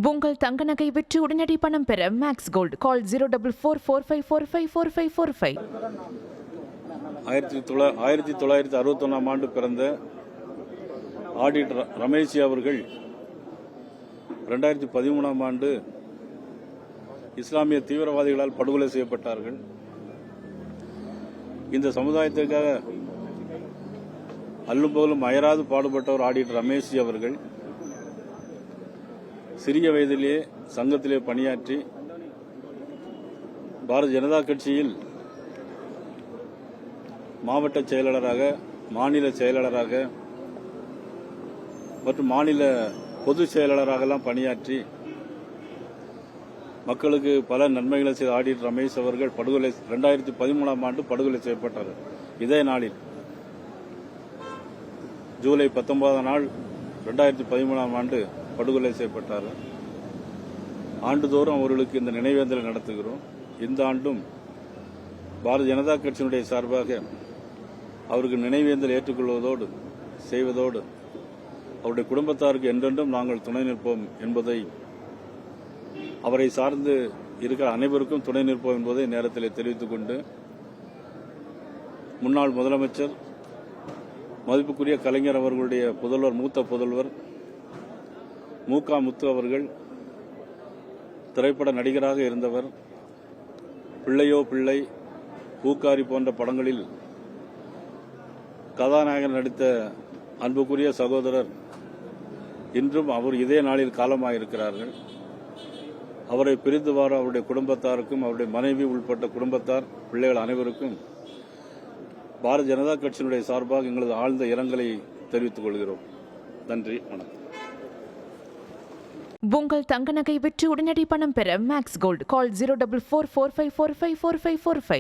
உங்கள் தங்க நகை விற்று உடனடி பணம் பெற மேக்ஸ் கோல்டு கால் 04445454545. 1961 ஆண்டு பிறந்த ஆடிட்டர் ரமேஷ் அவர்கள் 2013 ஆண்டு இஸ்லாமிய தீவிரவாதிகளால் படுகொலை செய்யப்பட்டார்கள். இந்த சமுதாயத்திற்காக அல்லும் பகலும் அயராது பாடுபட்டவர் ஆடிட்டர் ரமேஷ் அவர்கள் சிறிய வயதிலேயே சங்கத்திலே பணியாற்றி பாரதிய ஜனதா கட்சியில் மாவட்ட செயலாளராக, மாநில செயலாளராக மற்றும் மாநில பொதுச் செயலாளராக பணியாற்றி மக்களுக்கு பல நன்மைகளை செய்த ஆடிட்டர் ரமேஷ் அவர்கள் 2013 ஆண்டு படுகொலை செய்யப்பட்டார். இதே நாளில் ஜூலை 19 நாள் 2013 ஆண்டு படுகொலை செய்யப்பட்டார். ஆண்டுதோறும் அவர்களுக்கு இந்த நினைவேந்தலை நடத்துகிறோம். இந்த ஆண்டும் பாரதிய ஜனதா கட்சியினுடைய சார்பாக அவருக்கு நினைவேந்தல் ஏற்றுக்கொள்வதோடு செய்வதோடு அவருடைய குடும்பத்தாருக்கு என்றென்றும் நாங்கள் துணை நிற்போம் என்பதை, அவரை சார்ந்து இருக்கிற அனைவருக்கும் துணை நிற்போம் என்பதை நேரத்தில் தெரிவித்துக் கொண்டு, முன்னாள் முதலமைச்சர் மதிப்புக்குரிய கலைஞர் அவர்களுடைய புதல்வர், மூத்த புதல்வர் மு.க. முத்து அவர்கள் திரைப்பட நடிகராக இருந்தவர். பிள்ளையோ பிள்ளை, பூக்காரி போன்ற படங்களில் கதாநாயகன் நடித்த அன்புக்குரிய சகோதரர் இன்றும் அவர் இதே நாளில் காலமாயிருக்கிறார்கள். அவரை பிரிந்து வார அவருடைய குடும்பத்தாருக்கும், அவருடைய மனைவி உள்பட்ட குடும்பத்தார், பிள்ளைகள் அனைவருக்கும் பாரதிய ஜனதா கட்சியினுடைய சார்பாக எங்களது ஆழ்ந்த இரங்கலை தெரிவித்துக் கொள்கிறோம். நன்றி, வணக்கம். உங்கள் தங்க நகை விற்று உடனடி பணம் பெற மேக்ஸ் கோல்டு கால் 04445454545.